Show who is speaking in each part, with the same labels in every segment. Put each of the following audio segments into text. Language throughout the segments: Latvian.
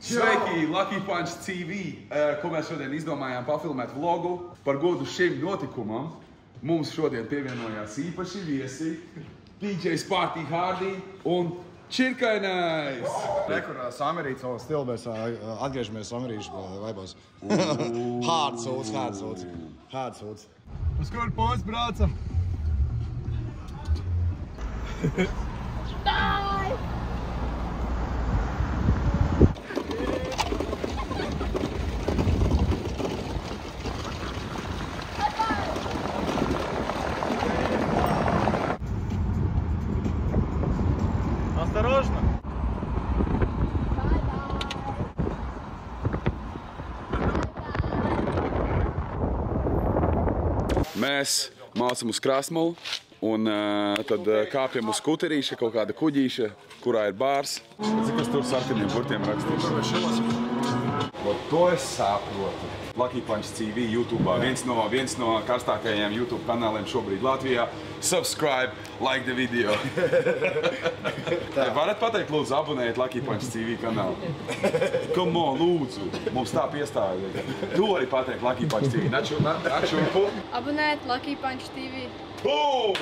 Speaker 1: Sveiki, Lucky Punch TV, ko mēs šodien izdomājām pafilmēt vlogu par godu šim notikumam. Mums šodien pievienojās īpaši viesi DJs Party Hardy un Čirkainais.
Speaker 2: Rekur samerīts vēl stilu, mēs atgriežamies samerīšu vaibos. Hard sauc. Uz kur pos braucam? Осторожно!
Speaker 1: Mēs mācam uz Krasmolu un tad kāpjam uz skuterīša, kaut kāda kuģīša, kurā ir bārs. Cik kas tur sarkaniem burtiem rakstīts? To es saprotu. Lucky Punch TV YouTube'ā. Viens no karstākajiem YouTube kanāliem šobrīd Latvijā. Subscribe, like the video. Varat pateikt, lūdzu, abonējiet Lucky Punch TV kanālu? Come on, lūdzu. Mums tā piestāja. Tu vari pateikt Lucky Punch TV. Načurpu.
Speaker 3: Abonēt Lucky Punch TV.
Speaker 1: Boom!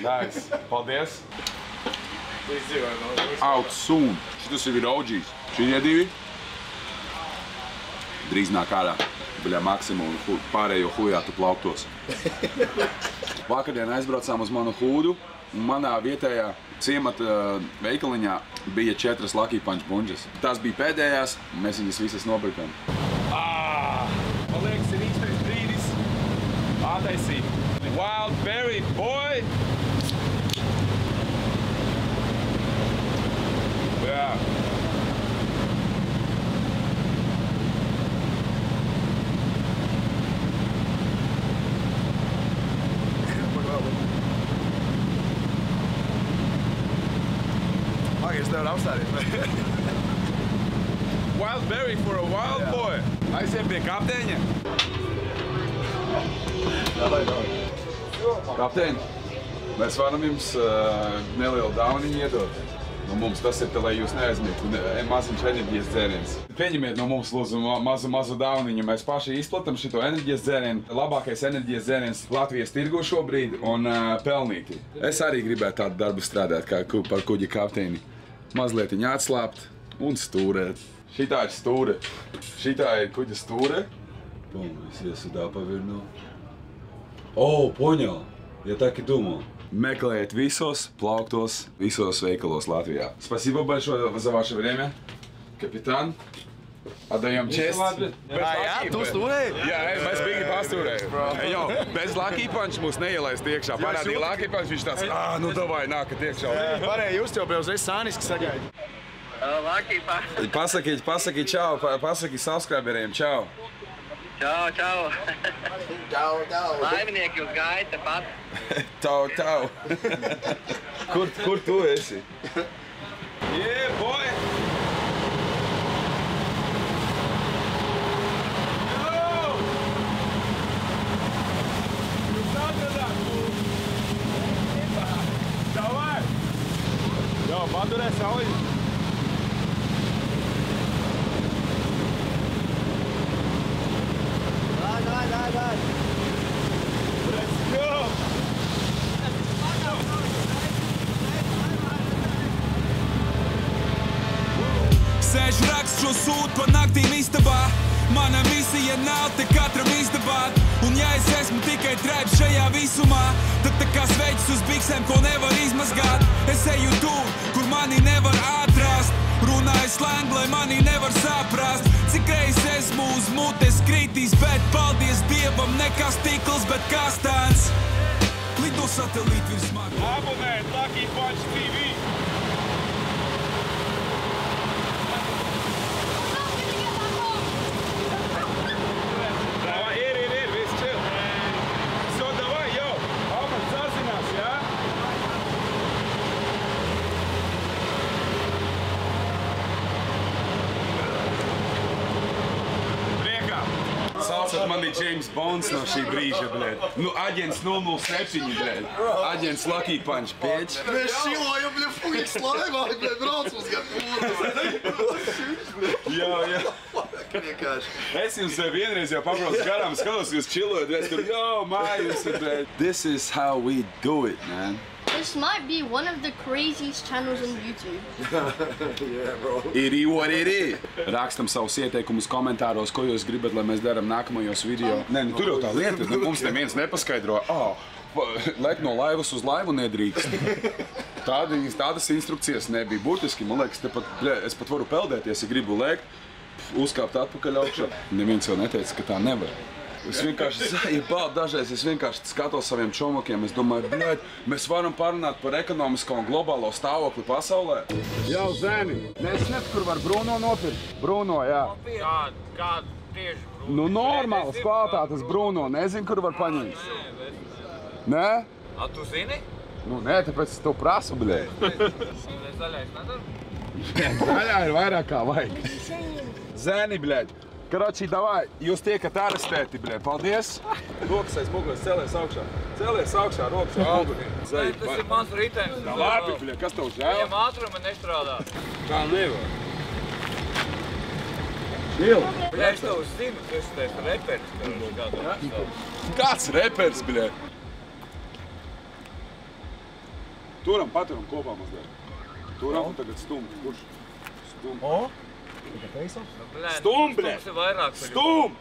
Speaker 1: Nice. Paldies. Out soon. Šitas ir OGs. Šie divi. Drīz nāk ārā. Bļā, Maksimu un pārējo hujātu plauktos. Vakardien aizbraucām uz manu hūdu, un manā vietējā ciemata veikaliņā bija 4 Lucky Punch bunžas. Tās bija pēdējās, un mēs viņas visas nopirkām. Man liekas, ir īstais brīdis attaisīt. Wild Berry, boy! Jā.
Speaker 2: Es tev apstāties.
Speaker 1: Wild Berry for a wild boy. Aiziem pie kapteiņa. Kapteiņ, mēs varam jums nelielu dauniņu iedot. No mums tas ir, lai jūs neaizmirktu, maziņš enerģijas dzēriens. Pieņemiet no mums, lūdzu, mazu dauniņu. Mēs paši izplatam šito enerģijas dzērienu. Labākais enerģijas dzēriens Latvijas tirgu šobrīd un pelnīti. Es arī gribētu tādu darbu strādāt kā par kuģi kapteini. Mazlietiņ atslāpt un stūrēt. Šitā ir stūre. Šitā ir kuģa stūre.
Speaker 4: Помню, я сюда поверну. О, понял. Я так и думал.
Speaker 1: Meklējiet visos plauktos, visos veikalos Latvijā. Спасибо большое за ваше время, капитан. Atdājām čest.
Speaker 2: Jā, tu stūrēji?
Speaker 1: Jā, mēs bīgi pastūrējam. Jo, bez Lucky Punch mūs neielaist iekšā. Parādīja Lucky Punch, viņš tāds, nu davai, nākat iekšā.
Speaker 2: Varēja just jau uzreiz sāniski sagaidi.
Speaker 5: Lucky Punch.
Speaker 1: Pasaki čau, pasaki subscriberiem čau.
Speaker 5: Čau, čau.
Speaker 2: Čau.
Speaker 5: Laimnieki uz gaita pat.
Speaker 1: Tau. Kur tu esi? Yeah, boy!
Speaker 2: Jo, padurē sauļi. Dai. Let's go!
Speaker 6: Sēžu rakstu šo sūtu pa naktīm istabā. Mana misija nav te katram izdabāt. Un ja es esmu tikai trēps šajā visumā, tad tā kā sveķis uz biksēm, ko nevar izmazgāt. Es eju tur, kur mani nevar atrast. Runāju slengu, lai mani nevar saprast. Cik reiz esmu uz mutes kritīs, bet paldies Dievam, nekas stikls, bet kastāns. Lido satelīti virs mani.
Speaker 1: Abonēt Lucky Punch TV! Saucat mani James Bonds no šī brīža, blēd. Nu, aģents 007, blēd. Aģents Lucky Punch, bitch.
Speaker 2: Mēs šilojam, blēd, fuiks laivā, blēd, brauc mums gan
Speaker 1: Jā. Es jums vienreiz jau pabraucu garām, skatos, jūs čilojat, es tur, mājus, bet... This is how we do it, man.
Speaker 3: This might be one of the craziest channels on YouTube.
Speaker 2: Yeah, bro.
Speaker 1: It is what it is. Rakstam savus ieteikumus komentāros, ko jūs gribat, lai mēs darām nākamajos video. Nē, tur jau tā lieta, mums neviens nepaskaidro, lek no laivas uz laivu nedrīkst. Tādas instrukcijas nebija. Burtiski, man liekas, es pat varu peldēties, ja gribu lēkt, uzkāpt atpakaļ augšā. Neviens jau neteica, ka tā nevar. Es vienkārši, dažreiz es vienkārši skatos saviem čomokiem, es domāju, mēs varam parunāt par ekonomisko un globālo stāvokli pasaulē. Jau, zēni, nesnet, kur var Bruno nopirkt? Bruno, jā.
Speaker 7: Kādu tieši Bruno?
Speaker 1: Nu, normāls kvalitātes Bruno, nezinu, kur var paņemt. Nē?
Speaker 7: A, tu zini?
Speaker 1: Nu, nē, tāpēc es to prasu, bļē.
Speaker 7: Zaļais nedara?
Speaker 1: Zaļā ir vairāk kā vajag. Zēni, bļē. Karoči, davai, jūs tiekat arestēti, bļē. Paldies. Rokas aiz muguras, cēlies augšā. Cēlies augšā, rokas aiz muguras.
Speaker 7: Tas ir mans ritējums.
Speaker 1: Tā labi, bļē, kas tev žēl?
Speaker 7: Viņam ātrumi nestrādā.
Speaker 1: Tā nevar.
Speaker 7: Bļē, es tev zinu, tu esi teiks reperis.
Speaker 1: Kāds repers, bļē? Turam, paturam kopā mazliet. Turam un tagad stum. Kurš? Stum. Stum, bļē! Stum!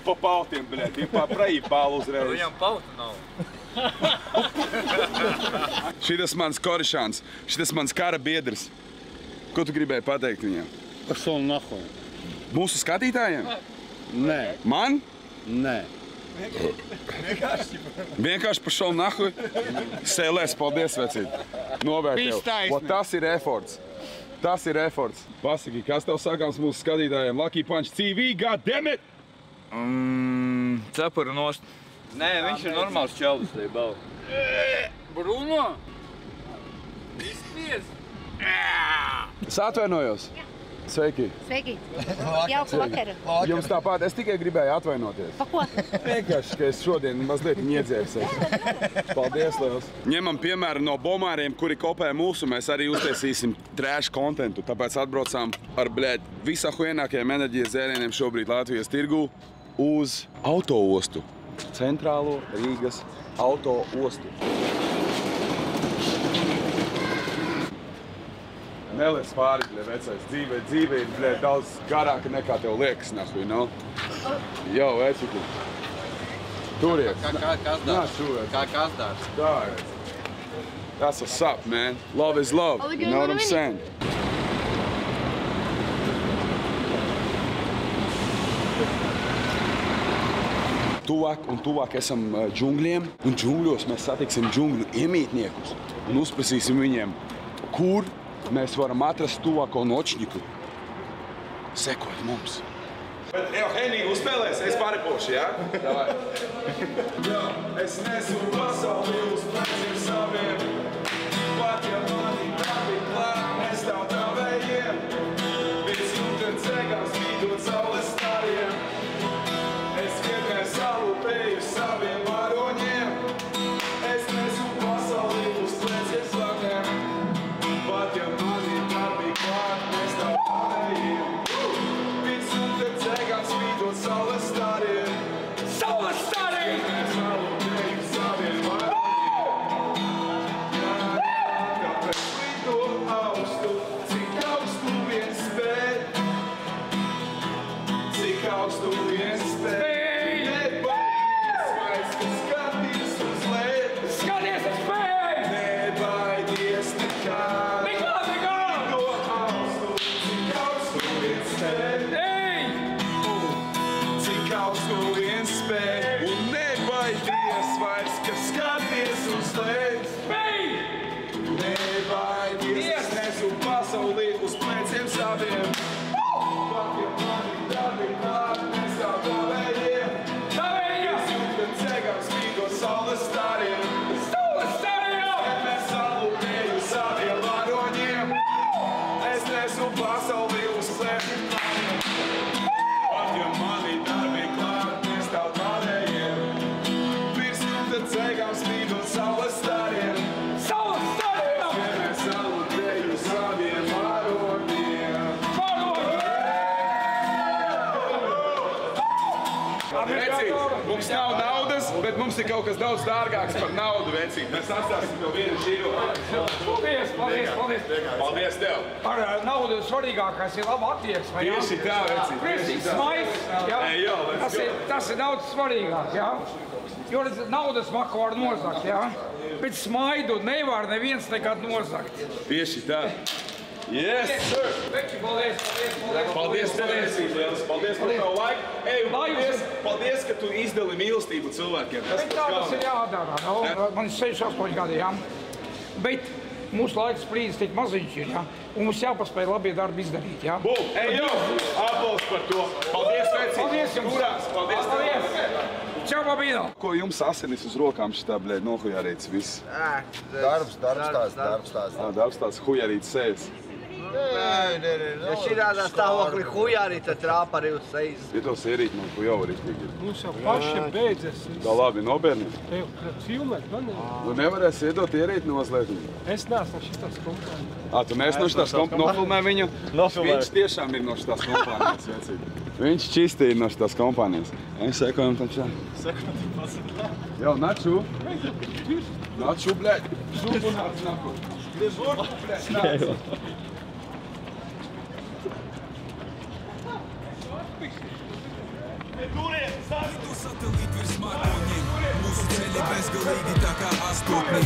Speaker 1: Pa pautiem, bļē, tie pa praīpālu uzreiz.
Speaker 7: Viņam pauta nav.
Speaker 1: Šitas mans korišāns, šitas mans kara biedrs. Ko tu gribēji pateikt viņam?
Speaker 8: Пошел нахуй.
Speaker 1: Mūsu skatītājiem?
Speaker 8: Не.
Speaker 1: Man?
Speaker 8: Не.
Speaker 1: Vienkārši pašau nahuj. Sēlēs, paldies, vecīt. Novērtēju. Tas ir eforts. Tas ir eforts. Pasaki, kas tev sakāms mūsu skatītājiem? Lucky Punch TV, goddammit!
Speaker 7: Cepura nost. Nē, viņš ir normāls čalis, te bau.
Speaker 8: Bruno?
Speaker 7: Izspies!
Speaker 1: Es atvainojos. Sveiki.
Speaker 3: Sveiki. Jauku vakaru.
Speaker 1: Jums tāpat, es tikai gribēju atvainoties.
Speaker 3: Pa ko?
Speaker 1: Vienkārši, ka es šodien mazliet iedzēsies. Paldies, liels. Ņemam piemēru no bomāriem, kuri kopē mūsu, mēs arī uztaisīsim trash kontentu. Tāpēc atbraucām ar, visahuienākajiem enerģijas dzērieniem šobrīd Latvijas tirgū uz autoostu. Centrālo Rīgas autoostu. Neliec pāri, vecais. Dzīve ir daudz garāka nekā tev liekas, nahuj, no? Jau, veciki. Turies.
Speaker 7: Kas dārs? Kas dārs?
Speaker 1: Tā ir. That's what's up, man. Love is love. You know what I'm saying? Tuvāk un tuvāk esam džungļiem, un džungļos mēs satiksim džungļu iemītniekus un uzprasīsim viņiem, kur mēs varam atrast tuvāko nočņiku. Sekot mums. Henī, uzspēlēs, es pārepošu, jā? Davai. Jā, es nesu pasauli uz pleciem saviem. Pat ja mani darbi klāt, nestāv tavējiem. Viss jūtien cegās, vīdot saules stariem. Es vienkai salupēju saviem varoņiem. Es nesu pasauli uz pleciem saviem. Pat ja mani darbi klāt, nestāv tavējiem. Viss jūtien cegās, vīdot saules stariem. Saules stariem! Es salupēju saviem varoņiem. Kāpēc lido augstu, cik augstu vien spēj? Cik augstu vien spēj? Nebaidies, ka skaties uz leju.
Speaker 7: Skaties uz spēju!
Speaker 1: Nebaidies nekād. Lido augstu, cik augstu vien spēj? Cik augstu vien spēj? Un nebaidies vairs, ka skaties uz leju. Nebaidies, es nesu pasaulī uz pleciem saviem. Pat ja mani darbi klāt, nestāv tavējiem. Es jūtam cegām spīdot saules stariem. Es salupēju saviem varoņiem. Es nesu pasaulī uz pleciem saviem. Pat ja mani darbi klāt, nestāv tavējiem. Virs jūtam cegām spīdot saules stariem. Es salupēju saviem varoņiem. Vecīt, mums nav naudas, bet mums ir kaut kas daudz dārgāks par naudu, vecīt. Mēs atstāsim tev vienu žīru.
Speaker 9: Paldies.
Speaker 1: Paldies tev.
Speaker 9: Par naudu svarīgākais ir laba attieksme.
Speaker 1: Tieši tā, vecīt.
Speaker 9: Priecīgs smaids. Tas ir daudz svarīgāk, jā. Jo naudas maku var nozagt, jā. Bet smaidu nevar neviens nekad nozagt.
Speaker 1: Tieši tā. Yes, sir! Paldies tev, vecīt, liels. Paldies par tavu laiku. Paldies, ka tu izdali mīlestību cilvēkiem.
Speaker 9: Tas ir jādara. Man ir 68 gadi, jā. Bet mūsu laiks sprīdis tik maziņš ir, jā. Un mums jāpaspēj labie darbi izdarīt, jā.
Speaker 1: Bum! Aplaus par to! Paldies, vecīt!
Speaker 9: Paldies jums!
Speaker 1: Paldies!
Speaker 9: Čau, babīno!
Speaker 1: Ko jums asinis uz rokām šitā, blēd, nohujārīts viss?
Speaker 2: Darbs tās hujarīts sejas.
Speaker 10: Ja šādā stāvoklī hujārī, tad trāpa arī uz sejas.
Speaker 1: Ja to sierīt, man ko jau riktīgi ir.
Speaker 11: Mums jau pašiem beidzies.
Speaker 1: Tā labi, nobērni?
Speaker 11: Tev, filmēt man ir.
Speaker 1: Tu nevarēsi iedot ierīt nozliet?
Speaker 11: Es neesmu šitās kompānijas.
Speaker 1: Tu neesi no šitās kompānijas? Nofilmē viņu? Viņš tiešām ir no šitās kompānijas, vecīt. Viņš čisti ir no šitās kompānijas. Sekojam tam šā.
Speaker 2: Sekojam tam.
Speaker 1: Jau, naču. Naču, blēd. Žurbu nāc, naku. Žurbu, blēd, nāc.
Speaker 6: Tu satelīti virs mākoņiem, mūsu ceļi bezgalīgi tā kā astotni.